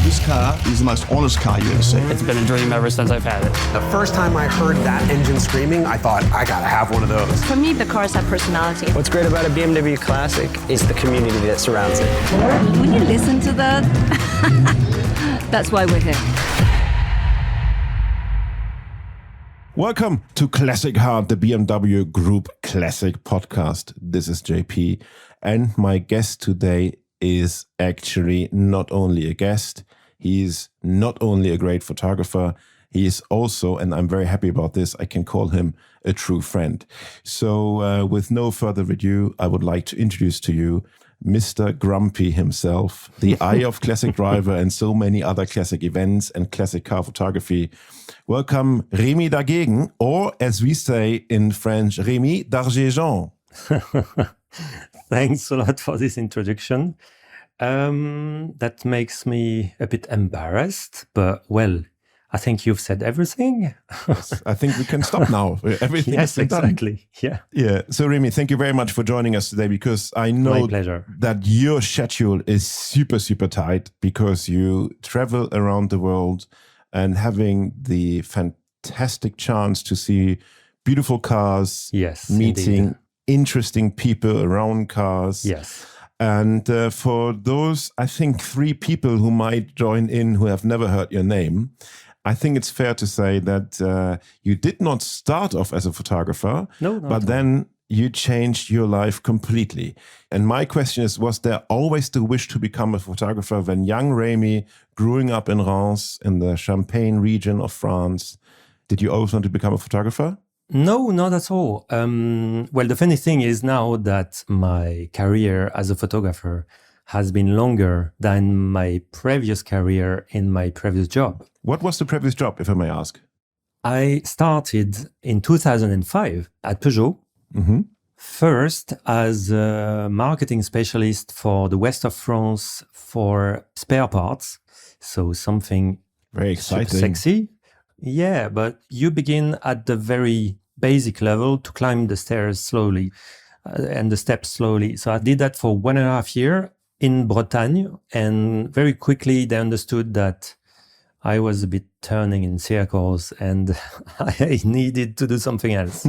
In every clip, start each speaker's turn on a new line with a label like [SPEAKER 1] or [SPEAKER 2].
[SPEAKER 1] This car is the most honest car you ever see.
[SPEAKER 2] It's been a dream ever since I've had it.
[SPEAKER 3] The first time I heard that engine screaming, I thought, I gotta have one of those.
[SPEAKER 4] For me, the cars have personality.
[SPEAKER 5] What's great about a BMW Classic is the community that surrounds it.
[SPEAKER 4] When you listen to that, that's why we're here.
[SPEAKER 6] Welcome to Classic Heart, the BMW Group Classic podcast. This is JP, and my guest today is actually not only a guest, he's not only a great photographer, he is also, and I'm very happy about this, I can call him a true friend. So with no further ado, I would like to introduce to you Mr. Grumpy himself, the eye of classic driver and so many other classic events and classic car photography. Welcome, Remi Dargegen, or as we say in French, Remi Dargegen.
[SPEAKER 7] Thanks a lot for this introduction. That makes me a bit embarrassed, but well, I think you've said everything.
[SPEAKER 6] Yes, I think we can stop now. Everything
[SPEAKER 7] yes,
[SPEAKER 6] is
[SPEAKER 7] exactly.
[SPEAKER 6] Done. Yeah. So Remi, thank you very much for joining us today, because I know that your schedule is super, super tight because you travel around the world and having the fantastic chance to see beautiful cars,
[SPEAKER 7] yes,
[SPEAKER 6] meeting
[SPEAKER 7] indeed.
[SPEAKER 6] Interesting people around cars.
[SPEAKER 7] Yes.
[SPEAKER 6] And for those, I think, 3 people who might join in who have never heard your name, I think it's fair to say that you did not start off as a photographer, but then you changed your life completely. And my question is, was there always the wish to become a photographer when young Remi, growing up in Reims, in the Champagne region of France, did you always want to become a photographer?
[SPEAKER 7] No, not at all. Well, the funny thing is now that my career as a photographer has been longer than my previous career in my previous job.
[SPEAKER 6] What was the previous job, if I may ask?
[SPEAKER 7] I started in 2005 at Peugeot, first as a marketing specialist for the west of France for spare parts. So something
[SPEAKER 6] very exciting,
[SPEAKER 7] sexy. Yeah, but you begin at the very basic level to climb the stairs slowly and the steps slowly. So I did that for 1.5 years in Bretagne, and very quickly they understood that I was a bit turning in circles and I needed to do something else.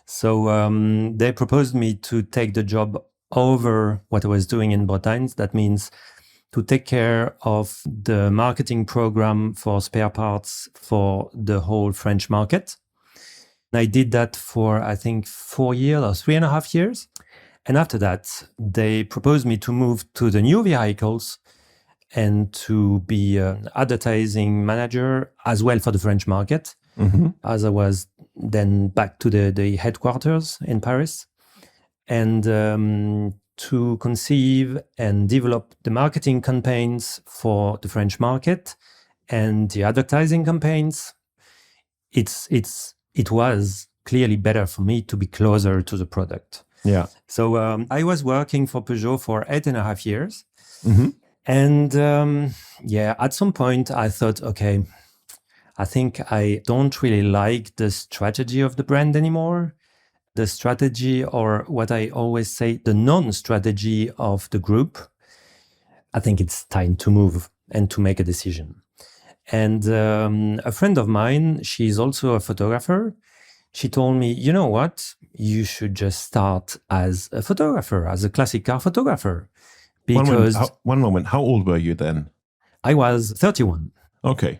[SPEAKER 7] So they proposed me to take the job over what I was doing in Bretagne. That means to take care of the marketing program for spare parts for the whole French market. I did that for, I think, 4 years or 3.5 years. And after that, they proposed me to move to the new vehicles and to be an advertising manager as well for the French market, as I was then back to the headquarters in Paris. And to conceive and develop the marketing campaigns for the French market and the advertising campaigns. It was clearly better for me to be closer to the product.
[SPEAKER 6] Yeah.
[SPEAKER 7] So I was working for Peugeot for 8.5 years. And at some point I thought, okay, I think I don't really like the strategy of the brand anymore. The strategy, or what I always say, the non-strategy of the group. I think it's time to move and to make a decision. And a friend of mine, she's also a photographer. She told me, you know what? You should just start as a photographer, as a classic car photographer. Because
[SPEAKER 6] one moment. How old were you then?
[SPEAKER 7] I was 31.
[SPEAKER 6] Okay.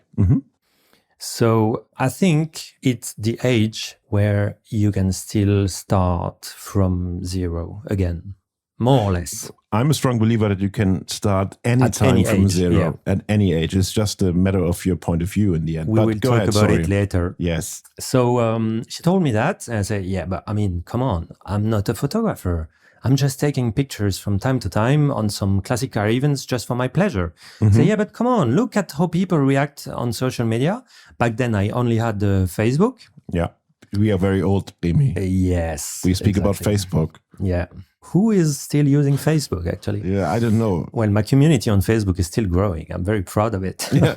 [SPEAKER 7] So I think it's the age where you can still start from zero again, more or less.
[SPEAKER 6] I'm a strong believer that you can start any time from zero, at any age. It's just a matter of your point of view in the end.
[SPEAKER 7] We will talk about it later.
[SPEAKER 6] Yes.
[SPEAKER 7] So she told me that, and I said, yeah, but I mean, come on, I'm not a photographer. I'm just taking pictures from time to time on some classic car events just for my pleasure. So yeah, but come on, look at how people react on social media. Back then, I only had Facebook.
[SPEAKER 6] Yeah, we are very old, Remi.
[SPEAKER 7] Yes.
[SPEAKER 6] We speak about Facebook.
[SPEAKER 7] Yeah. Who is still using Facebook, actually?
[SPEAKER 6] Yeah, I don't know.
[SPEAKER 7] Well, my community on Facebook is still growing. I'm very proud of it.
[SPEAKER 6] Yeah.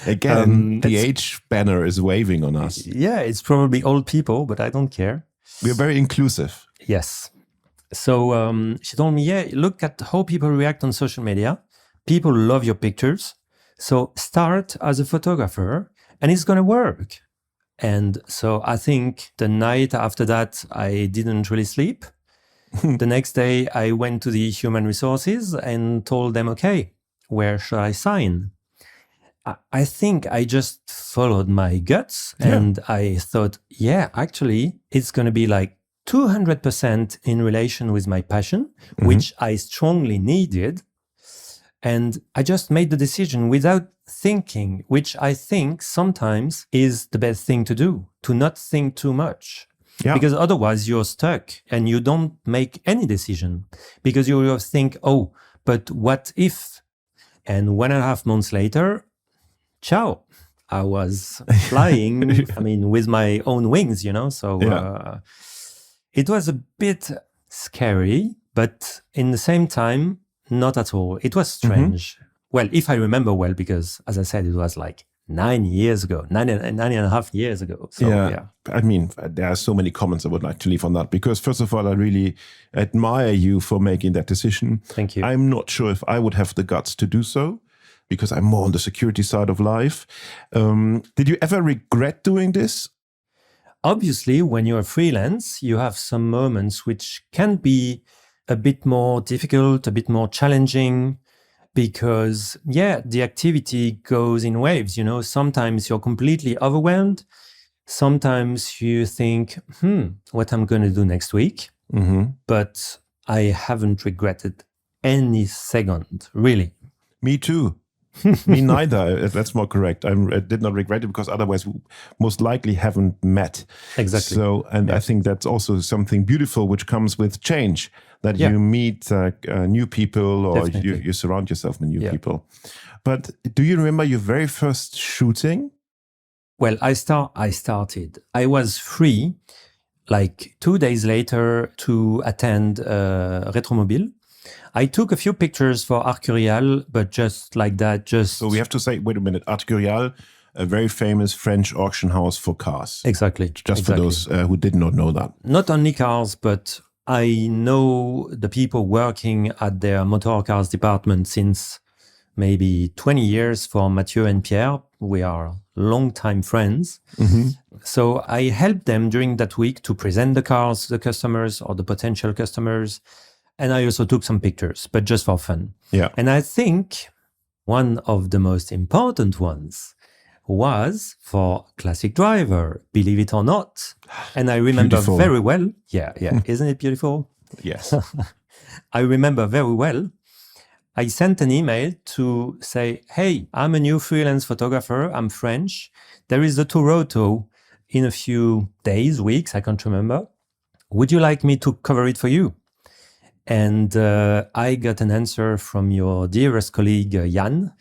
[SPEAKER 6] Again, the age banner is waving on us.
[SPEAKER 7] Yeah, it's probably old people, but I don't care.
[SPEAKER 6] We're very inclusive.
[SPEAKER 7] Yes. So she told me, yeah, look at how people react on social media. People love your pictures. So start as a photographer and it's going to work. And so I think the night after that, I didn't really sleep. The next day, I went to the human resources and told them, okay, where should I sign? I think I just followed my guts and I thought, yeah, actually, it's going to be like 200% in relation with my passion, which I strongly needed. And I just made the decision without thinking, which I think sometimes is the best thing to do, to not think too much. Yeah. Because otherwise you're stuck and you don't make any decision because you will think, oh, but what if? And 1.5 months later, ciao, I was flying, I mean, with my own wings, you know? So it was a bit scary, but in the same time, not at all. It was strange. Well, if I remember well, because as I said, it was like 9 years ago, 9.5 years ago. So, yeah.
[SPEAKER 6] I mean, there are so many comments I would like to leave on that because first of all, I really admire you for making that decision.
[SPEAKER 7] Thank you.
[SPEAKER 6] I'm not sure if I would have the guts to do so because I'm more on the security side of life. Did you ever regret doing this?
[SPEAKER 7] Obviously, when you're freelance, you have some moments which can be a bit more difficult, a bit more challenging. Because, the activity goes in waves, you know. Sometimes you're completely overwhelmed. Sometimes you think, what I'm going to do next week. But I haven't regretted any second, really.
[SPEAKER 6] Me too. Me neither. That's more correct. I did not regret it because otherwise we most likely haven't met.
[SPEAKER 7] Exactly.
[SPEAKER 6] So, and I think that's also something beautiful which comes with change, that you meet new people or you surround yourself with new people. But do you remember your very first shooting?
[SPEAKER 7] Well, I started. I was free like 2 days later to attend Retromobile. I took a few pictures for Arcurial, but just like that,
[SPEAKER 6] So we have to say, wait a minute, Arcurial, a very famous French auction house for cars.
[SPEAKER 7] Exactly.
[SPEAKER 6] For those who did not know that.
[SPEAKER 7] Not only cars, but I know the people working at their motor cars department since maybe 20 years for Mathieu and Pierre. We are long-time friends. So I helped them during that week to present the cars to the customers or the potential customers. And I also took some pictures, but just for fun.
[SPEAKER 6] Yeah.
[SPEAKER 7] And I think one of the most important ones was for Classic Driver, believe it or not. And I remember very well. Yeah. Isn't it beautiful?
[SPEAKER 6] Yes.
[SPEAKER 7] I remember very well. I sent an email to say, hey, I'm a new freelance photographer. I'm French. There is the Toronto in a few days, weeks, I can't remember. Would you like me to cover it for you? And I got an answer from your dearest colleague, Jan,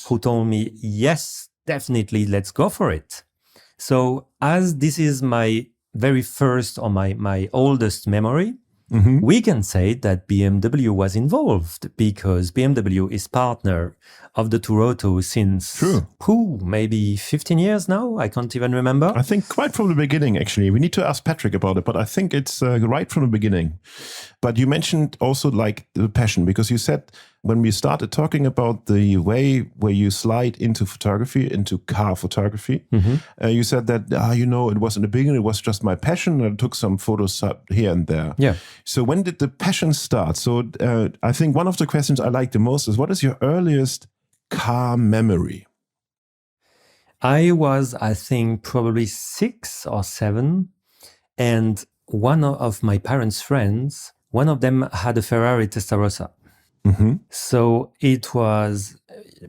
[SPEAKER 6] who
[SPEAKER 7] told me, yes, definitely, let's go for it. So as this is my very first or my oldest memory, we can say that BMW was involved because BMW is partner of the Toronto since maybe 15 years now. I can't even remember.
[SPEAKER 6] I think quite from the beginning, actually. We need to ask Patrick about it, but I think it's right from the beginning. But you mentioned also like the passion, because you said when we started talking about the way where you slide into photography, into car photography, you said that, it was in the beginning, it was just my passion. I took some photos here and there.
[SPEAKER 7] Yeah.
[SPEAKER 6] So when did the passion start? So I think one of the questions I like the most is, what is your earliest car memory?
[SPEAKER 7] I was, I think, probably 6 or 7. And one of my parents' friends, one of them had a Ferrari Testarossa. So it was,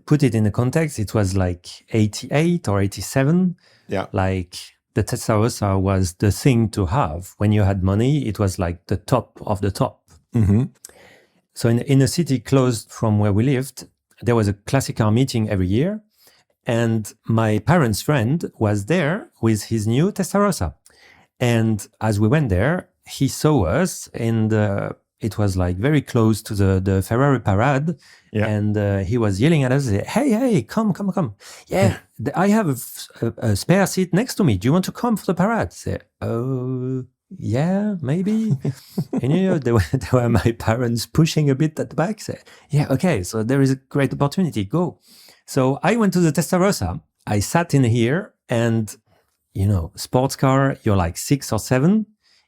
[SPEAKER 7] put it in the context, it was like 88 or 87.
[SPEAKER 6] Yeah.
[SPEAKER 7] Like the Testarossa was the thing to have. When you had money, it was like the top of the top. So in a city close from where we lived, there was a classic car meeting every year. And my parents' friend was there with his new Testarossa. And as we went there, he saw us and it was like very close to the Ferrari parade.
[SPEAKER 6] Yeah.
[SPEAKER 7] And he was yelling at us, hey, come. Yeah, I have a spare seat next to me. Do you want to come for the parade? I said, oh, yeah, maybe. And there were my parents pushing a bit at the back. Say, yeah, okay, so there is a great opportunity, go. So I went to the Testarossa. I sat in here and, sports car, you're like 6 or 7.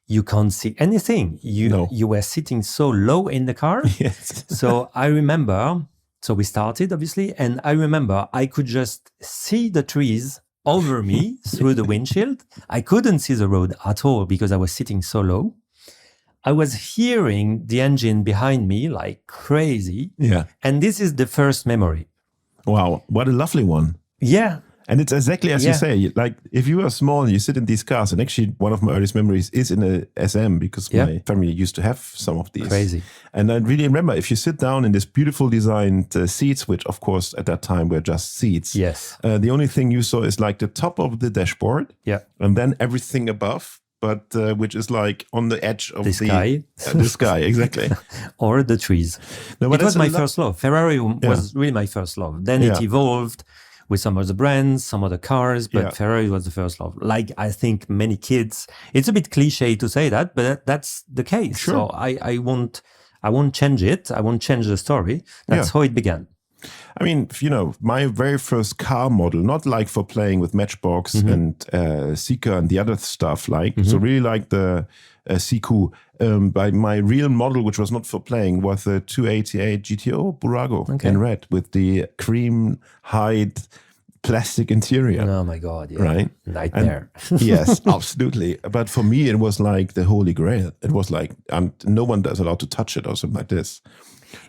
[SPEAKER 7] You can't see anything. You were sitting so low in the car.
[SPEAKER 6] Yes.
[SPEAKER 7] So I remember, we started obviously, and I remember I could just see the trees over me through the windshield. I couldn't see the road at all because I was sitting so low. I was hearing the engine behind me like crazy.
[SPEAKER 6] Yeah.
[SPEAKER 7] And this is the first memory.
[SPEAKER 6] Wow. What a lovely one.
[SPEAKER 7] Yeah.
[SPEAKER 6] And it's exactly as you say, like if you are small and you sit in these cars, and actually one of my earliest memories is in a SM because my family used to have some of these.
[SPEAKER 7] Crazy.
[SPEAKER 6] And I really remember if you sit down in this beautiful designed seats, which of course at that time were just seats.
[SPEAKER 7] Yes.
[SPEAKER 6] The only thing you saw is like the top of the dashboard.
[SPEAKER 7] Yeah.
[SPEAKER 6] And then everything above, but which is like on the edge of
[SPEAKER 7] the sky.
[SPEAKER 6] The sky, exactly.
[SPEAKER 7] Or the trees.
[SPEAKER 6] No,
[SPEAKER 7] it was my first love. Ferrari was really my first love. Then it evolved with some other brands, some other cars, but Ferrari was the first love. Like I think many kids, it's a bit cliche to say that, but that's the case.
[SPEAKER 6] Sure.
[SPEAKER 7] So I won't change it. I won't change the story. That's how it began.
[SPEAKER 6] I mean, my very first car model, not like for playing with Matchbox and Seeker and the other stuff, so really like the Siku. By my real model, which was not for playing, was the 288 GTO Burago in red with the cream hide plastic interior.
[SPEAKER 7] Oh my God, yeah.
[SPEAKER 6] Right?
[SPEAKER 7] Nightmare.
[SPEAKER 6] Yes, absolutely. But for me, it was like the holy grail. It was like no one is allowed to touch it or something like this.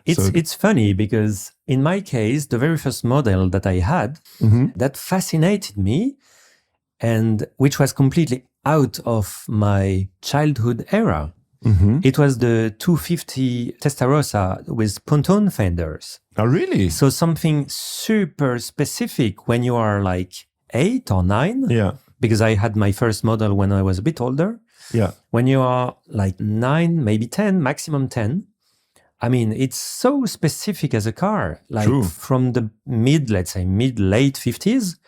[SPEAKER 7] It's funny because in my case, the very first model that I had, that fascinated me and which was completely out of my childhood era. It was the 250 Testarossa with pontoon fenders.
[SPEAKER 6] Oh, really?
[SPEAKER 7] So something super specific when you are like 8 or 9.
[SPEAKER 6] Yeah.
[SPEAKER 7] Because I had my first model when I was a bit older.
[SPEAKER 6] Yeah.
[SPEAKER 7] When you are like 9, maybe 10, maximum 10, I mean, it's so specific as a car, like from the late 50s.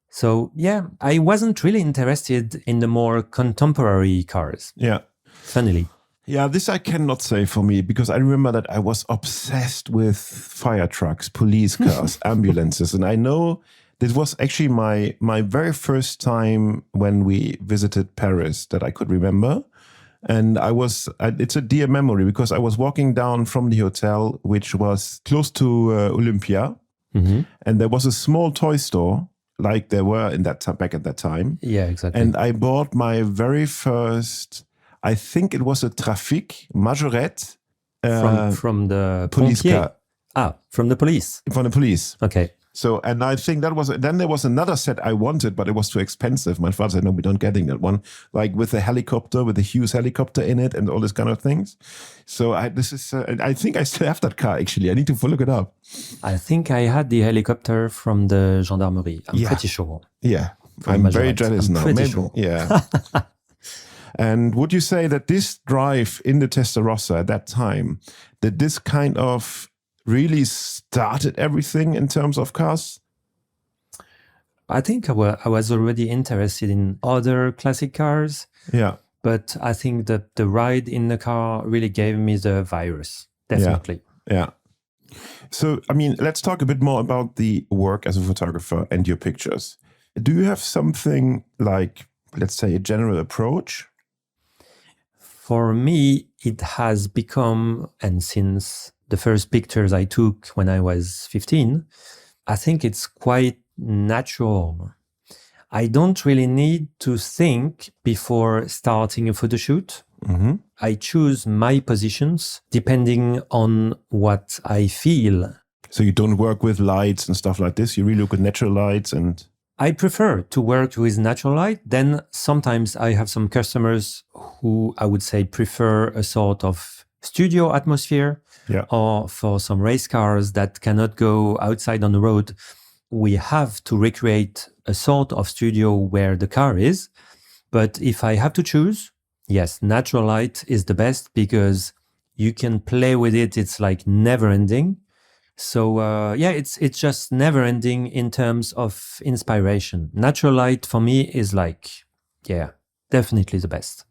[SPEAKER 7] So yeah, I wasn't really interested in the more contemporary cars.
[SPEAKER 6] Yeah.
[SPEAKER 7] Funnily.
[SPEAKER 6] Yeah, this I cannot say for me because I remember that I was obsessed with fire trucks, police cars, ambulances. And I know this was actually my very first time when we visited Paris that I could remember. And it's a dear memory because I was walking down from the hotel, which was close to Olympia. And there was a small toy store like there were in that back at that time.
[SPEAKER 7] Yeah, exactly.
[SPEAKER 6] And I bought my very first, I think it was a Trafic Majorette.
[SPEAKER 7] From the
[SPEAKER 6] police car.
[SPEAKER 7] From the police.
[SPEAKER 6] From the police.
[SPEAKER 7] Okay.
[SPEAKER 6] So, and I think then there was another set I wanted, but it was too expensive. My father said, no, we're not getting that one. Like with a helicopter, with a Hughes helicopter in it and all this kind of things. So I think I still have that car actually. I need to look it up.
[SPEAKER 7] I think I had the helicopter from the gendarmerie. I'm pretty sure.
[SPEAKER 6] Yeah. I'm very jealous now.
[SPEAKER 7] Pretty sure.
[SPEAKER 6] Yeah. And would you say that this drive in the Testarossa at that time, that this kind of really started everything in terms of cars?
[SPEAKER 7] I think I was already interested in other classic cars.
[SPEAKER 6] Yeah.
[SPEAKER 7] But I think that the ride in the car really gave me the virus. Definitely.
[SPEAKER 6] Yeah. So, I mean, let's talk a bit more about the work as a photographer and your pictures. Do you have something like, let's say, a general approach?
[SPEAKER 7] For me, it has become, and since the first pictures I took when I was 15, I think it's quite natural. I don't really need to think before starting a photo shoot.
[SPEAKER 6] Mm-hmm.
[SPEAKER 7] I choose my positions depending on what I feel.
[SPEAKER 6] So you don't work with lights and stuff like this? You really look at natural lights and...
[SPEAKER 7] I prefer to work with natural light. Then sometimes I have some customers who I would say prefer a sort of studio atmosphere.
[SPEAKER 6] Yeah.
[SPEAKER 7] Or for some race cars that cannot go outside on the road, we have to recreate a sort of studio where the car is. But if I have to choose, yes, natural light is the best because you can play with it. It's like never ending. So it's just never ending in terms of inspiration. Natural light for me is like, definitely the best.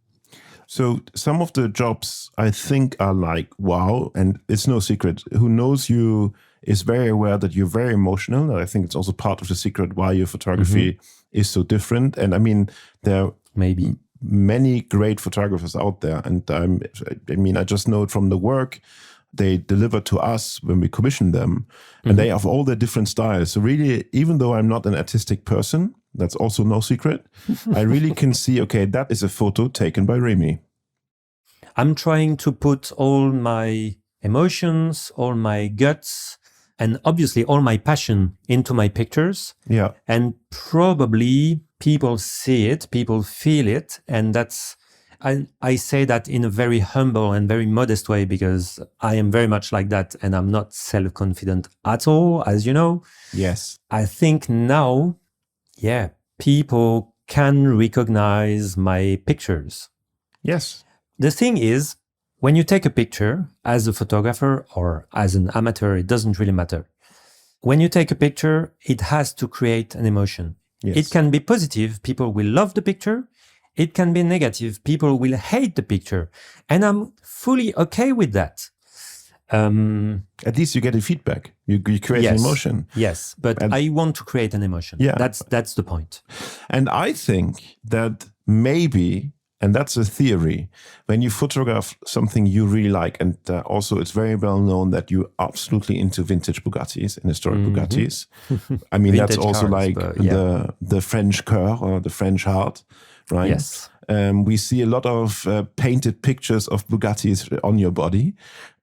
[SPEAKER 6] So some of the jobs I think are like, wow, and it's no secret. Who knows you is very aware that you're very emotional. And I think it's also part of the secret why your photography is so different. And I mean, there are
[SPEAKER 7] Maybe.
[SPEAKER 6] many great photographers out there. And I mean, I just know it from the work they deliver to us when we commission them. And they have all their different styles. So really, even though I'm not an artistic person, that's also no secret, I really can see, okay, that is a photo taken by Remi.
[SPEAKER 7] I'm trying to put all my emotions, all my guts, and obviously all my passion into my pictures.
[SPEAKER 6] Yeah.
[SPEAKER 7] And probably people see it, people feel it. And I say that in a very humble and very modest way because I am very much like that and I'm not self-confident at all, as you know.
[SPEAKER 6] Yes.
[SPEAKER 7] I think now, people can recognize my pictures.
[SPEAKER 6] Yes.
[SPEAKER 7] The thing is, when you take a picture as a photographer or as an amateur, it doesn't really matter. When you take a picture, it has to create an emotion.
[SPEAKER 6] Yes.
[SPEAKER 7] It can be positive, people will love the picture. It can be negative, people will hate the picture. And I'm fully okay with that.
[SPEAKER 6] At least you get a feedback. You create an emotion.
[SPEAKER 7] Yes, but I want to create an emotion.
[SPEAKER 6] Yeah.
[SPEAKER 7] That's the point.
[SPEAKER 6] And I think that maybe, and that's a theory, when you photograph something you really like, and also it's very well known that you're absolutely into vintage Bugattis and historic Bugattis. I mean, that's also
[SPEAKER 7] cars,
[SPEAKER 6] like the French cœur or the French heart, right?
[SPEAKER 7] Yes.
[SPEAKER 6] We see a lot of painted pictures of Bugattis on your body,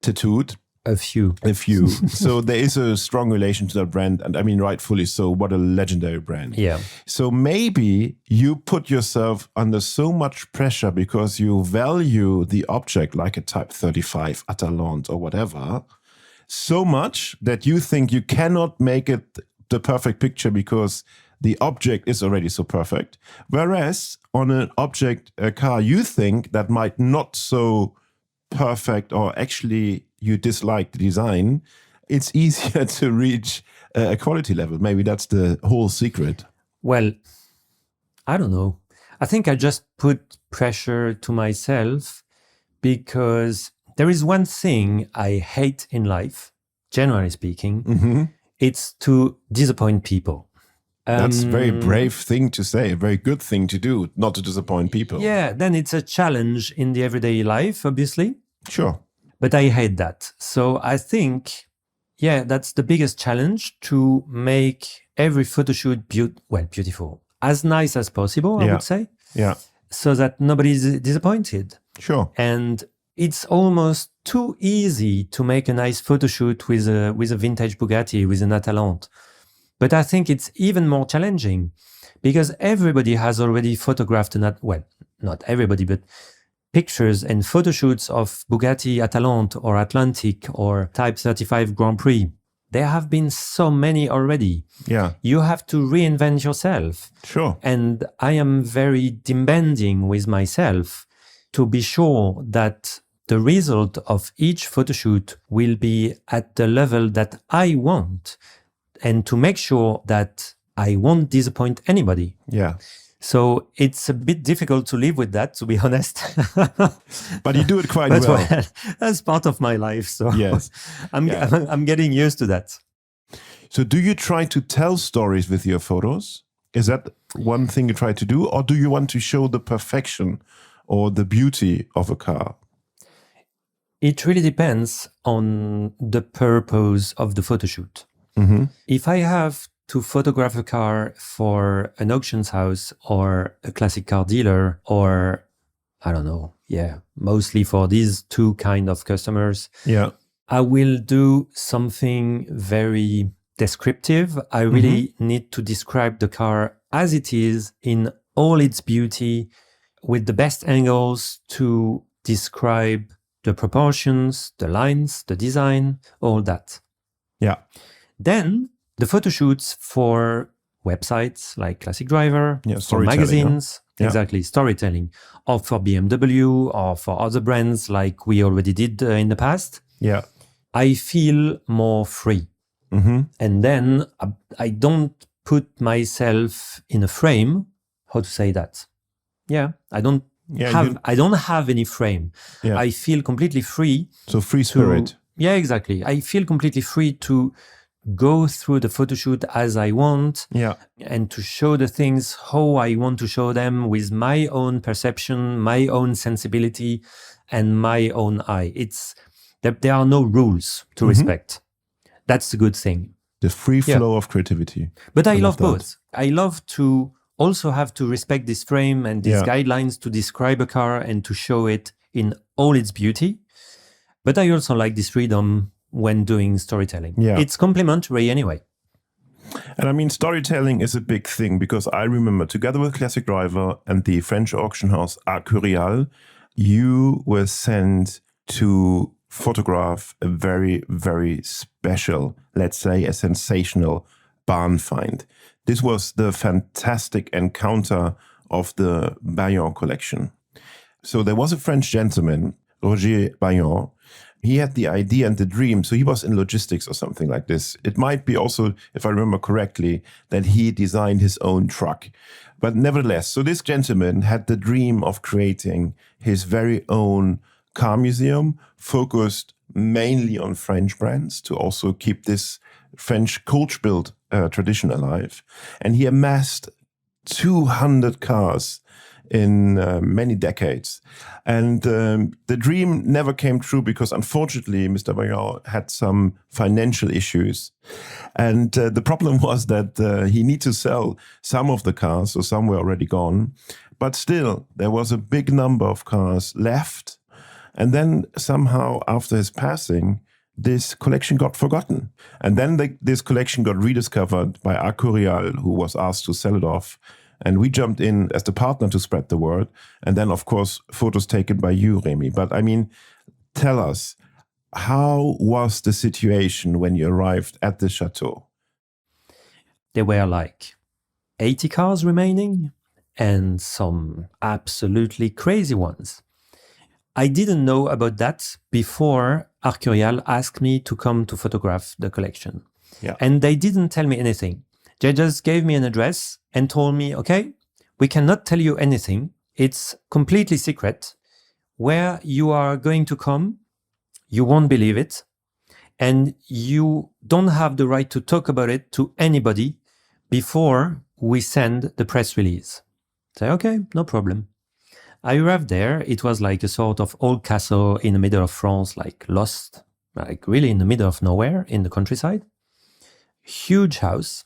[SPEAKER 6] tattooed.
[SPEAKER 7] A few.
[SPEAKER 6] So there is a strong relation to that brand. And I mean, rightfully so. What a legendary brand.
[SPEAKER 7] Yeah.
[SPEAKER 6] So maybe you put yourself under so much pressure because you value the object like a Type 35 Atalante or whatever so much that you think you cannot make it the perfect picture because the object is already so perfect. Whereas on an object, a car, you think that might not so perfect or actually you dislike the design, it's easier to reach a quality level. Maybe that's the whole secret.
[SPEAKER 7] Well, I don't know. I think I just put pressure to myself because there is one thing I hate in life, generally speaking, it's to disappoint people.
[SPEAKER 6] That's a very brave thing to say, a very good thing to do, not to disappoint people.
[SPEAKER 7] Yeah, then it's a challenge in the everyday life, obviously.
[SPEAKER 6] Sure.
[SPEAKER 7] But I hate that. So I think, that's the biggest challenge, to make every photo shoot beautiful, as nice as possible, I would say.
[SPEAKER 6] Yeah.
[SPEAKER 7] So that nobody's disappointed.
[SPEAKER 6] Sure.
[SPEAKER 7] And it's almost too easy to make a nice photo shoot with a vintage Bugatti, with an Atalante. But I think it's even more challenging because everybody has already photographed not everybody, but pictures and photo shoots of Bugatti Atalante or Atlantic or Type 35 Grand Prix. There have been so many already.
[SPEAKER 6] Yeah.
[SPEAKER 7] You have to reinvent yourself.
[SPEAKER 6] Sure.
[SPEAKER 7] And I am very demanding with myself to be sure that the result of each photo shoot will be at the level that I want, and to make sure that I won't disappoint anybody.
[SPEAKER 6] Yeah.
[SPEAKER 7] So it's a bit difficult to live with that, to be honest.
[SPEAKER 6] But you do it quite
[SPEAKER 7] But
[SPEAKER 6] well.
[SPEAKER 7] That's part of my life. So
[SPEAKER 6] Yes.
[SPEAKER 7] I'm getting used to that.
[SPEAKER 6] So do you try to tell stories with your photos? Is that one thing you try to do? Or do you want to show the perfection or the beauty of a car?
[SPEAKER 7] It really depends on the purpose of the photo shoot. If I have to photograph a car for an auctions house or a classic car dealer, or I don't know, mostly for these two kind of customers, I will do something very descriptive. I really need to describe the car as it is in all its beauty, with the best angles to describe the proportions, the lines, the design, all that.
[SPEAKER 6] Yeah.
[SPEAKER 7] Then the photo shoots for websites like Classic Driver, for magazines, exactly, storytelling, or for BMW or for other brands like we already did in the past.
[SPEAKER 6] Yeah.
[SPEAKER 7] I feel more free. And then I don't put myself in a frame. How to say that? I don't have any frame. I feel completely free.
[SPEAKER 6] So free spirit.
[SPEAKER 7] Yeah, exactly. I feel completely free to go through the photo shoot as I want,
[SPEAKER 6] Yeah.
[SPEAKER 7] and to show the things how I want to show them with my own perception, my own sensibility, and my own eye. It's that there are no rules to respect. That's the good thing.
[SPEAKER 6] The free flow of creativity.
[SPEAKER 7] But I love
[SPEAKER 6] that.
[SPEAKER 7] both. I love to also have to respect this frame and these guidelines to describe a car and to show it in all its beauty. But I also like this freedom when doing storytelling.
[SPEAKER 6] Yeah.
[SPEAKER 7] It's complementary anyway.
[SPEAKER 6] And I mean, storytelling is a big thing because I remember together with Classic Driver and the French auction house Arcurial, you were sent to photograph a very, very special, let's say a sensational barn find. This was the fantastic encounter of the Bayon collection. So there was a French gentleman, Roger Bayon. He had the idea and the dream. So he was in logistics or something like this. It might be also, if I remember correctly, that he designed his own truck. But nevertheless, so this gentleman had the dream of creating his very own car museum focused mainly on French brands to also keep this French Coach-built tradition alive. And he amassed 200 cars in many decades. And the dream never came true because unfortunately, Mr. Bayon had some financial issues. And the problem was that he needed to sell some of the cars, so some were already gone. But still, there was a big number of cars left. And then somehow after his passing, this collection got forgotten. And then this collection got rediscovered by Arcurial, who was asked to sell it off. And we jumped in as the partner to spread the word. And then, of course, photos taken by you, Remi. But I mean, tell us, how was the situation when you arrived at the chateau?
[SPEAKER 7] There were like 80 cars remaining and some absolutely crazy ones. I didn't know about that before Arcurial asked me to come to photograph the collection.
[SPEAKER 6] Yeah.
[SPEAKER 7] And they didn't tell me anything. They just gave me an address and told me, okay, we cannot tell you anything. It's completely secret. Where you are going to come, you won't believe it. And you don't have the right to talk about it to anybody before we send the press release. I say, okay, no problem. I arrived there. It was like a sort of old castle in the middle of France, like lost, like really in the middle of nowhere in the countryside. Huge house.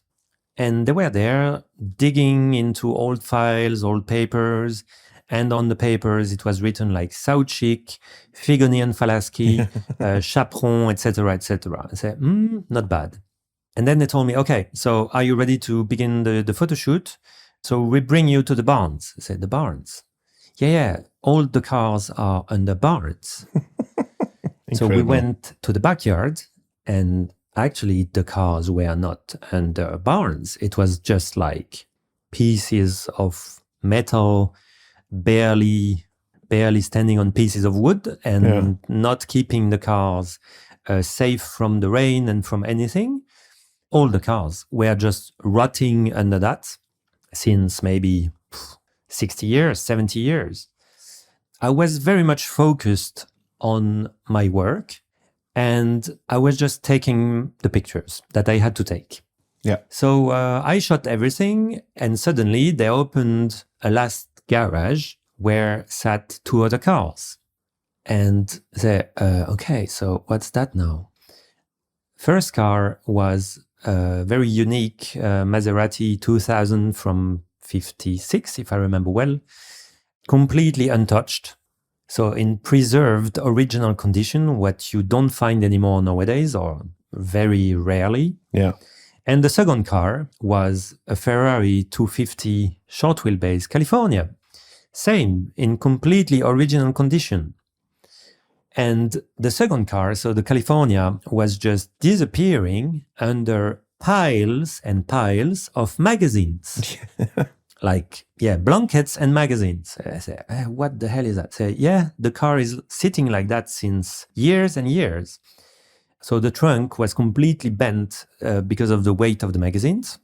[SPEAKER 7] And they were there digging into old files, old papers. And on the papers, it was written like Sauchik, Figoni and Falaschi, Chaperon, etc., etc. I said, not bad. And then they told me, okay, so are you ready to begin the photo shoot? So we bring you to the barns. I said, the barns? Yeah, all the cars are under barns. So we went to the backyard, and actually the cars were not under barns. It was just like pieces of metal, barely standing on pieces of wood, and not keeping the cars safe from the rain and from anything. All the cars were just rotting under that since maybe 60 years, 70 years. I was very much focused on my work, and I was just taking the pictures that I had to take.
[SPEAKER 6] Yeah.
[SPEAKER 7] So I shot everything, and suddenly they opened a last garage where sat two other cars. And they, okay, so what's that now? First car was a very unique Maserati 2000 from 56, if I remember well, completely untouched. So in preserved original condition, what you don't find anymore nowadays, or very rarely.
[SPEAKER 6] Yeah.
[SPEAKER 7] And the second car was a Ferrari 250 short wheelbase California. Same, in completely original condition. And the second car, so the California, was just disappearing under piles and piles of magazines. Like, blankets and magazines. I say, what the hell is that? Say, the car is sitting like that since years and years. So the trunk was completely bent because of the weight of the magazines.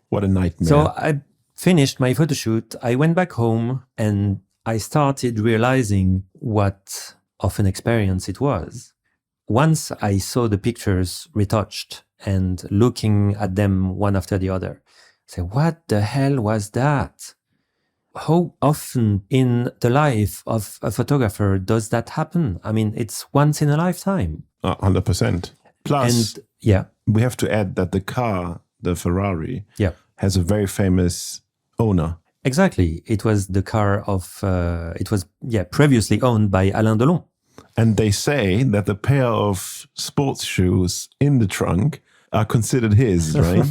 [SPEAKER 6] What a nightmare.
[SPEAKER 7] So I finished my photo shoot. I went back home and I started realizing what of an experience it was. Once I saw the pictures retouched and looking at them one after the other. Say, what the hell was that? How often in the life of a photographer does that happen? I mean, it's once in a lifetime.
[SPEAKER 6] 100%. Plus,
[SPEAKER 7] And yeah,
[SPEAKER 6] we have to add that the car, the Ferrari,
[SPEAKER 7] yeah,
[SPEAKER 6] has a very famous owner.
[SPEAKER 7] exactly. It was the car of, previously owned by Alain Delon.
[SPEAKER 6] And they say that the pair of sports shoes in the trunk are considered his, right?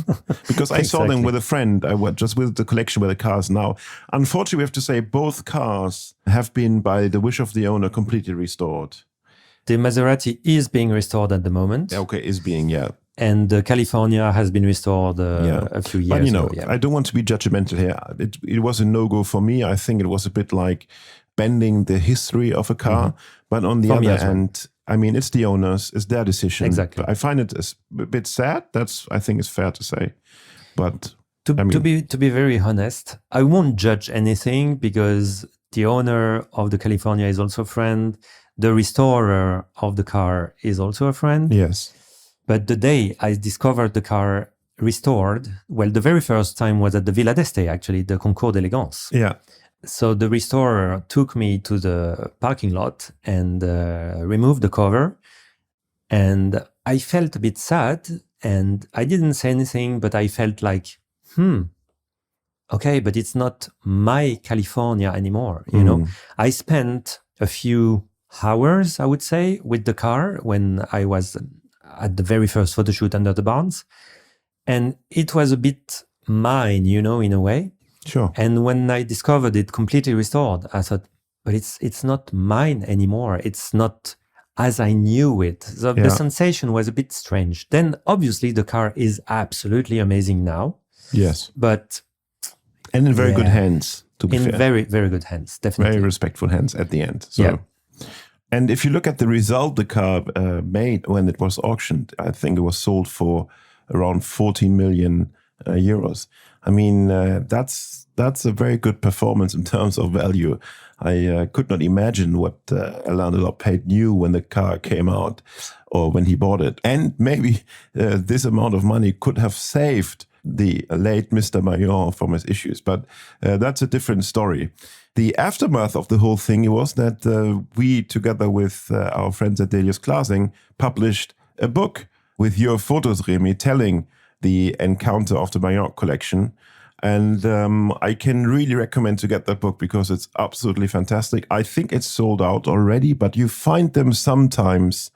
[SPEAKER 6] Because I saw them
[SPEAKER 7] Exactly.
[SPEAKER 6] with a friend. I was just with the collection where the cars now. Unfortunately, we have to say both cars have been, by the wish of the owner, completely restored.
[SPEAKER 7] The Maserati is being restored at the moment.
[SPEAKER 6] Yeah, okay, is being, yeah.
[SPEAKER 7] And the California has been restored a few years
[SPEAKER 6] But, you know,
[SPEAKER 7] ago. Yeah.
[SPEAKER 6] I don't want to be judgmental here. It was a no-go for me. I think it was a bit like bending the history of a car. But on the
[SPEAKER 7] For me
[SPEAKER 6] other
[SPEAKER 7] as well.
[SPEAKER 6] hand, I mean, it's the owners, it's their decision.
[SPEAKER 7] Exactly.
[SPEAKER 6] But I find it a bit sad. I think it's fair to say. But
[SPEAKER 7] To
[SPEAKER 6] I mean-
[SPEAKER 7] be very honest, I won't judge anything because the owner of the California is also a friend. The restorer of the car is also a friend.
[SPEAKER 6] yes.
[SPEAKER 7] But the day I discovered the car restored, well, the very first time was at the Villa d'Este, actually, the Concorso d'Elegance.
[SPEAKER 6] Yeah.
[SPEAKER 7] So the restorer took me to the parking lot and removed the cover. And I felt a bit sad and I didn't say anything, but I felt like, okay, but it's not my California anymore. You know, I spent a few hours, I would say, with the car when I was at the very first photo shoot under the barns. And it was a bit mine, you know, in a way.
[SPEAKER 6] Sure.
[SPEAKER 7] And when I discovered it completely restored, I thought, but it's not mine anymore. It's not as I knew it. So
[SPEAKER 6] Yeah.
[SPEAKER 7] the sensation was a bit strange. Then obviously the car is absolutely amazing now,
[SPEAKER 6] Yes.
[SPEAKER 7] but
[SPEAKER 6] And in very good
[SPEAKER 7] Yeah.
[SPEAKER 6] hands, to be
[SPEAKER 7] in
[SPEAKER 6] fair.
[SPEAKER 7] very, very good hands, definitely.
[SPEAKER 6] Very respectful hands at the end. So.
[SPEAKER 7] Yeah.
[SPEAKER 6] And if you look at the result the car made when it was auctioned, I think it was sold for around 14 million euros. I mean, that's a very good performance in terms of value. I could not imagine what Alain Delon paid new when the car came out or when he bought it. And maybe this amount of money could have saved the late Mr. Maillon from his issues. But that's a different story. The aftermath of the whole thing was that we, together with our friends at Delius Glasing, published a book with your photos, Remi, telling the encounter of the Maillon collection. And I can really recommend to get that book because it's absolutely fantastic. I think it's sold out already, but you find them sometimes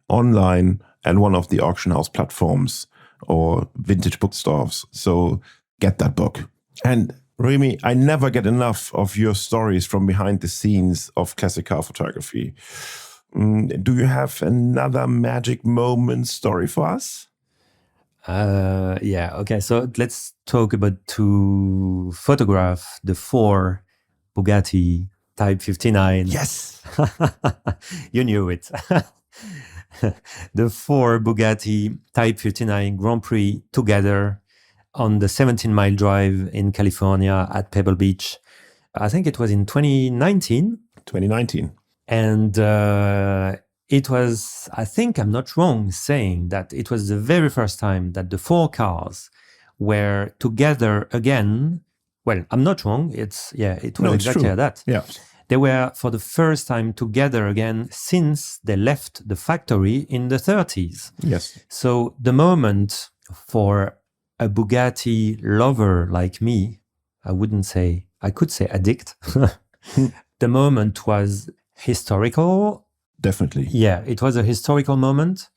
[SPEAKER 6] online at one of the auction house platforms or vintage bookstores. So get that book. And Remi, I never get enough of your stories from behind the scenes of classic car photography. Do you have another magic moment story for us?
[SPEAKER 7] Yeah, okay. So let's talk about to photograph the 4 Bugatti Type 59.
[SPEAKER 6] Yes.
[SPEAKER 7] You knew it. The 4 Bugatti Type 59 Grand Prix together on the 17-mile drive in California at Pebble Beach. I think it was in 2019.
[SPEAKER 6] 2019.
[SPEAKER 7] And it was, I think I'm not wrong saying that it was the very first time that the 4 cars were together again. Well, I'm not wrong. It was
[SPEAKER 6] it's
[SPEAKER 7] exactly
[SPEAKER 6] true.
[SPEAKER 7] that.
[SPEAKER 6] Yeah.
[SPEAKER 7] They were for the first time together again since they left the factory in the 30s.
[SPEAKER 6] Yes.
[SPEAKER 7] So the moment for a Bugatti lover like me, I could say addict. The moment was historical.
[SPEAKER 6] Definitely.
[SPEAKER 7] Yeah, it was a historical moment.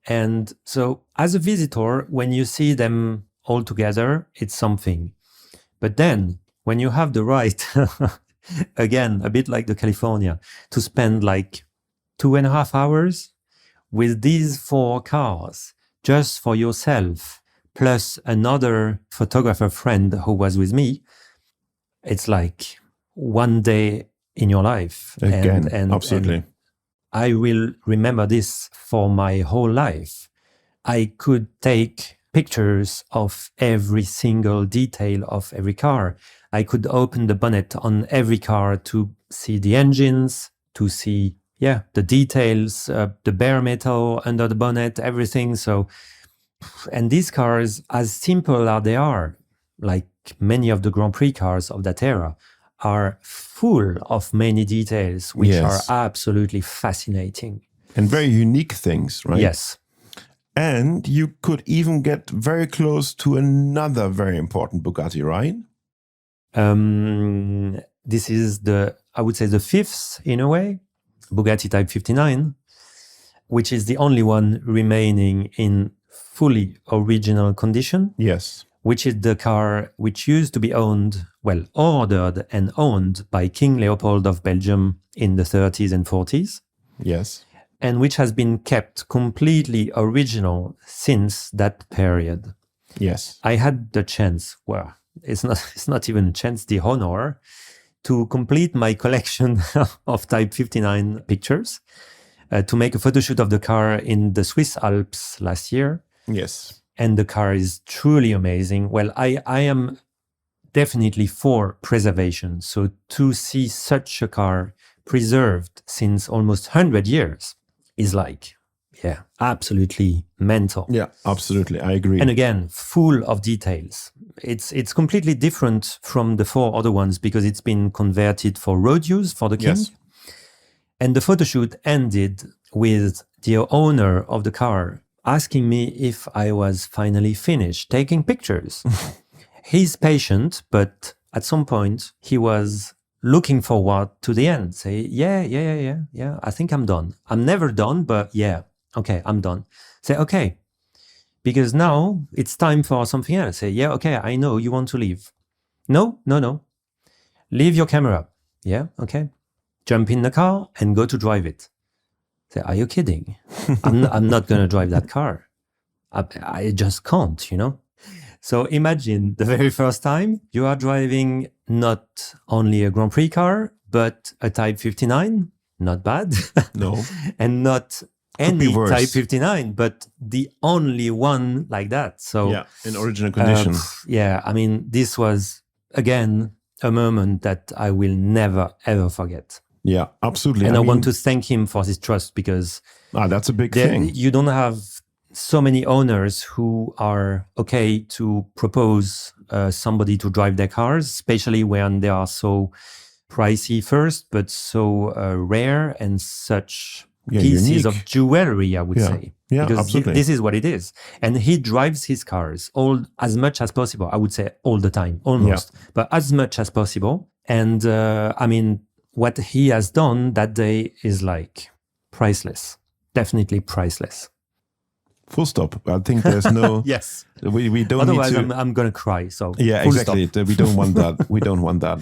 [SPEAKER 7] And so as a visitor, when you see them all together, it's something. But then when you have the right, again, a bit like the California, to spend like 2.5 hours with these 4 cars just for yourself, plus another photographer friend who was with me, it's like one day in your life.
[SPEAKER 6] Again,
[SPEAKER 7] and
[SPEAKER 6] absolutely.
[SPEAKER 7] I will remember this for my whole life. I could take pictures of every single detail of every car. I could open the bonnet on every car to see the engines, to see, the details, the bare metal under the bonnet, everything. So And these cars, as simple as they are, like many of the Grand Prix cars of that era, are full of many details which
[SPEAKER 6] Yes.
[SPEAKER 7] are absolutely fascinating.
[SPEAKER 6] And very unique things, right?
[SPEAKER 7] Yes.
[SPEAKER 6] And you could even get very close to another very important Bugatti, right?
[SPEAKER 7] This is I would say the fifth in a way, Bugatti Type 59, which is the only one remaining in fully original condition,
[SPEAKER 6] Yes.
[SPEAKER 7] which is the car which used to be ordered and owned by King Leopold of Belgium in the 30s and 40s,
[SPEAKER 6] Yes.
[SPEAKER 7] and which has been kept completely original since that period.
[SPEAKER 6] Yes.
[SPEAKER 7] I had the chance, it's not even a chance, the honor to complete my collection of Type 59 pictures, to make a photo shoot of the car in the Swiss Alps last year.
[SPEAKER 6] Yes.
[SPEAKER 7] And the car is truly amazing. Well, I am definitely for preservation. So to see such a car preserved since almost 100 years is absolutely mental.
[SPEAKER 6] Yeah, absolutely. I agree.
[SPEAKER 7] And again, full of details. It's completely different from the four other ones because it's been converted for road use for the king.
[SPEAKER 6] Yes.
[SPEAKER 7] And the photo shoot ended with the owner of the car asking me if I was finally finished taking pictures. He's patient, but at some point he was looking forward to the end. Say, yeah, I think I'm done. I'm never done, but yeah, okay, I'm done. Say, okay, because now it's time for something else. Say, yeah, okay, I know you want to leave. No. Leave your camera. Yeah, okay. Jump in the car and go to drive it. Say, are you kidding? I'm not going to drive that car. I just can't, So imagine the very first time you are driving not only a Grand Prix car, but a Type 59. Not bad.
[SPEAKER 6] No.
[SPEAKER 7] And not
[SPEAKER 6] Could be
[SPEAKER 7] any
[SPEAKER 6] worse.
[SPEAKER 7] Type 59, but the only one like that. So
[SPEAKER 6] Yeah, in original condition.
[SPEAKER 7] This was, again, a moment that I will never, ever forget.
[SPEAKER 6] Yeah, absolutely.
[SPEAKER 7] And I want to thank him for his trust because
[SPEAKER 6] that's a big thing.
[SPEAKER 7] you don't have so many owners who are okay to propose somebody to drive their cars, especially when they are so pricey first, but so rare and such pieces
[SPEAKER 6] unique.
[SPEAKER 7] of jewelry, I would say.
[SPEAKER 6] Yeah,
[SPEAKER 7] because
[SPEAKER 6] absolutely.
[SPEAKER 7] This is what it is. And he drives his cars as much as possible. I would say all the time, almost, but as much as possible. And what he has done that day is priceless, definitely priceless.
[SPEAKER 6] Full stop. I think there's no.
[SPEAKER 7] Yes.
[SPEAKER 6] We don't
[SPEAKER 7] Otherwise,
[SPEAKER 6] need to.
[SPEAKER 7] I'm going to cry. So
[SPEAKER 6] Yeah,
[SPEAKER 7] full
[SPEAKER 6] exactly.
[SPEAKER 7] stop.
[SPEAKER 6] We don't want that. We don't want that.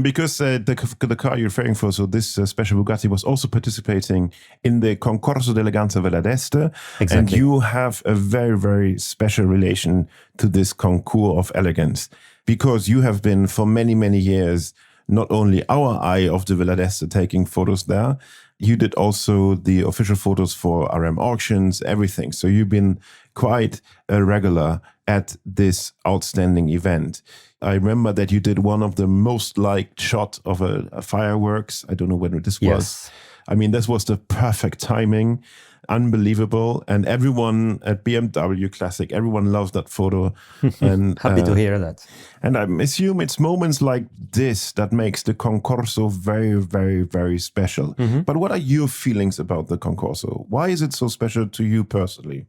[SPEAKER 6] Because the car you're referring for, so this special Bugatti was also participating in the Concorso d'Eleganza Villa d'Este.
[SPEAKER 7] Exactly.
[SPEAKER 6] And you have a very, very special relation to this concours of elegance because you have been for many, many years not only our eye of the Villa d'Este taking photos there, you did also the official photos for RM auctions, everything. So you've been quite a regular at this outstanding event. I remember that you did one of the most liked shot of a fireworks. I don't know when this was.
[SPEAKER 7] Yes.
[SPEAKER 6] I mean, this was the perfect timing. Unbelievable. And everyone at BMW Classic, everyone loves that photo. And
[SPEAKER 7] Happy to hear that.
[SPEAKER 6] and I assume it's moments like this that makes the Concorso very, very, very special. But what are your feelings about the Concorso? Why is it so special to you personally?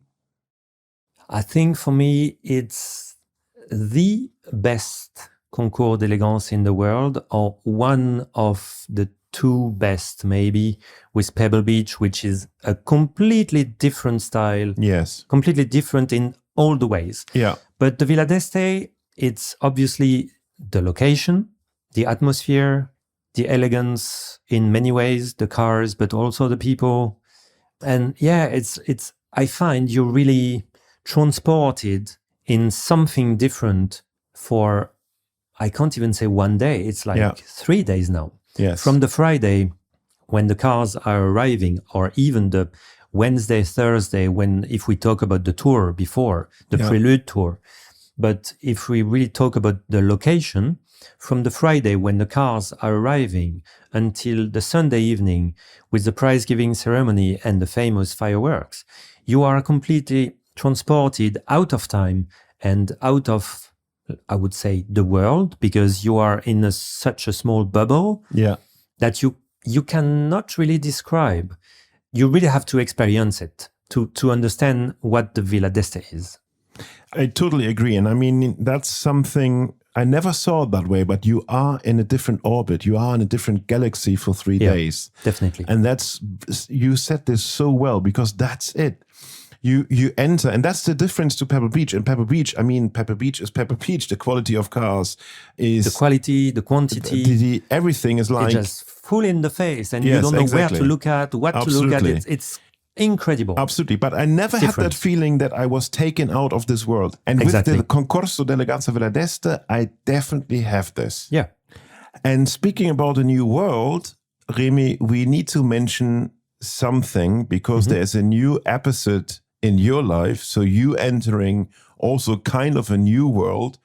[SPEAKER 7] I think for me, it's the best concours d'élégance in the world, or one of the two best, maybe, with Pebble Beach, which is a completely different style.
[SPEAKER 6] Yes.
[SPEAKER 7] Completely different in all the ways.
[SPEAKER 6] Yeah.
[SPEAKER 7] But the Villa d'Este, it's obviously the location, the atmosphere, the elegance in many ways, the cars, but also the people. And yeah, it's I find you're really transported in something different for, I can't even say one day, it's 3 days now.
[SPEAKER 6] Yes.
[SPEAKER 7] From the Friday when the cars are arriving, or even the Wednesday, Thursday, if we talk about the tour before, the Prelude tour. But if we really talk about the location, from the Friday when the cars are arriving until the Sunday evening with the prize-giving ceremony and the famous fireworks, you are completely transported out of time and out of, I would say, the world, because you are in such a small bubble that you cannot really describe. You really have to experience it to understand what the Villa d'Este is.
[SPEAKER 6] I totally agree. And I mean, that's something I never saw it that way, but you are in a different orbit. You are in a different galaxy for 3 days.
[SPEAKER 7] Definitely.
[SPEAKER 6] And you said this so well, because that's it. You enter, and that's the difference to Pebble Beach. And Pebble Beach, I mean, Pebble Beach is Pebble Beach. The quality of cars is...
[SPEAKER 7] The quality, the quantity.
[SPEAKER 6] Everything is like...
[SPEAKER 7] It's just full in the face, and you don't know where to look at, what to look at. It's incredible.
[SPEAKER 6] Absolutely. But I never had that feeling that I was taken out of this world. And with the Concorso d'Eleganza Villa d'Este, I definitely have this.
[SPEAKER 7] Yeah.
[SPEAKER 6] And speaking about a new world, Remi, we need to mention something, because there's a new episode in your life. So you entering also kind of a new world.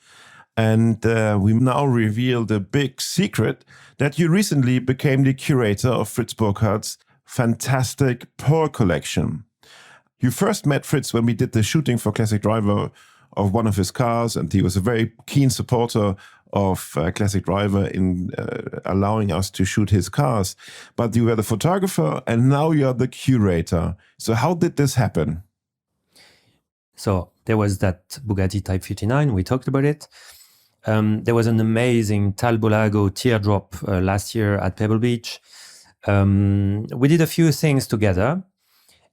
[SPEAKER 6] And we now reveal the big secret that you recently became the curator of Fritz Burkhardt's fantastic Pearl collection. You first met Fritz when we did the shooting for Classic Driver of one of his cars, and he was a very keen supporter of Classic Driver in allowing us to shoot his cars. But you were the photographer, and now you are the curator. So how did this happen?
[SPEAKER 7] So there was that Bugatti Type 59, we talked about it. There was an amazing Talbolago teardrop last year at Pebble Beach. We did a few things together,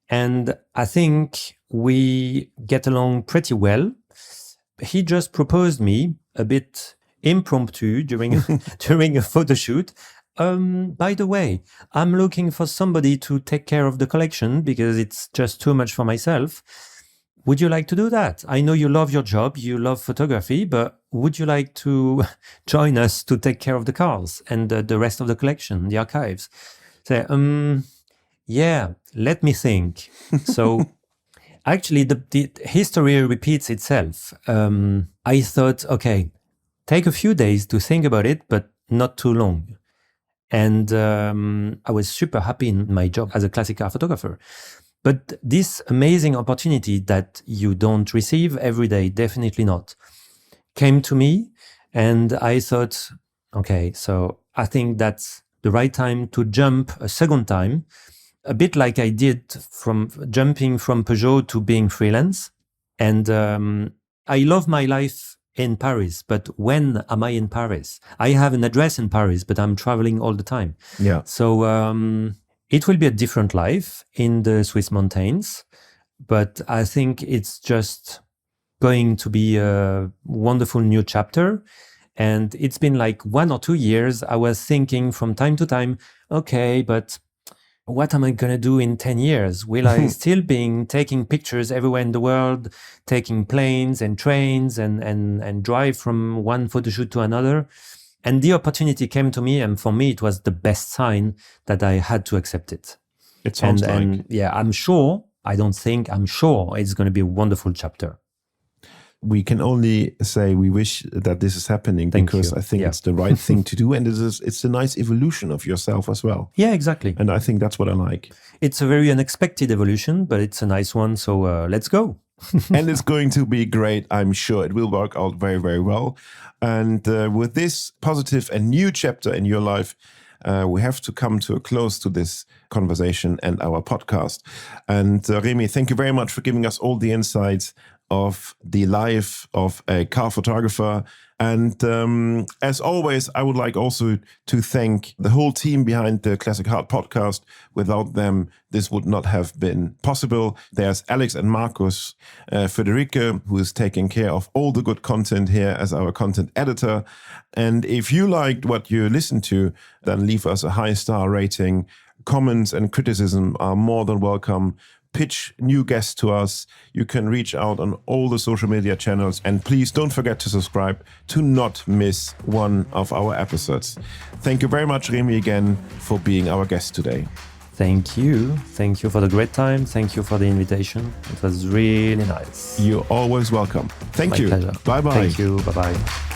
[SPEAKER 7] and I think we get along pretty well. He just proposed me a bit impromptu during a photo shoot. By the way, I'm looking for somebody to take care of the collection because it's just too much for myself. Would you like to do that? I know you love your job, you love photography, but would you like to join us to take care of the cars and the rest of the collection, the archives? Say, yeah, let me think. So actually, the history repeats itself. I thought, okay, take a few days to think about it, but not too long. And I was super happy in my job as a classic car photographer. But this amazing opportunity that you don't receive every day, definitely not, came to me. And I thought, okay, so I think that's the right time to jump a second time, a bit like I did from jumping from Peugeot to being freelance. And I love my life in Paris, but when am I in Paris? I have an address in Paris, but I'm traveling all the time.
[SPEAKER 6] Yeah.
[SPEAKER 7] So it will be a different life in the Swiss mountains, but I think it's just going to be a wonderful new chapter. And it's been like 1 or 2 years. I was thinking from time to time, okay, but what am I going to do in 10 years? Will I still be taking pictures everywhere in the world, taking planes and trains and drive from one photo shoot to another? And the opportunity came to me, and for me, it was the best sign that I had to accept it.
[SPEAKER 6] It sounds
[SPEAKER 7] and yeah, I'm sure it's going to be a wonderful chapter.
[SPEAKER 6] We can only say we wish that this is happening because I think it's the right thing to do, and it's a nice evolution of yourself as well.
[SPEAKER 7] Yeah, exactly.
[SPEAKER 6] And I think that's what I like.
[SPEAKER 7] It's a very unexpected evolution, but it's a nice one. So let's go.
[SPEAKER 6] And it's going to be great. I'm sure it will work out very, very well. And with this positive and new chapter in your life, we have to come to a close to this conversation and our podcast. And Remi, thank you very much for giving us all the insights of the life of a car photographer. And as always, I would like also to thank the whole team behind the Classic Heart podcast. Without them, this would not have been possible. There's Alex and Marcus, Federica, who is taking care of all the good content here as our content editor. And if you liked what you listened to, then leave us a high star rating. Comments and criticism are more than welcome. Pitch new guests to us. You can reach out on all the social media channels, and please don't forget to subscribe to not miss one of our episodes. Thank you very much, Remi, again for being our guest today.
[SPEAKER 7] Thank you. Thank you for the great time. Thank you for the invitation. It was really nice.
[SPEAKER 6] You're always welcome. Thank you.
[SPEAKER 7] My pleasure.
[SPEAKER 6] Bye-bye.
[SPEAKER 7] Thank you. Bye-bye.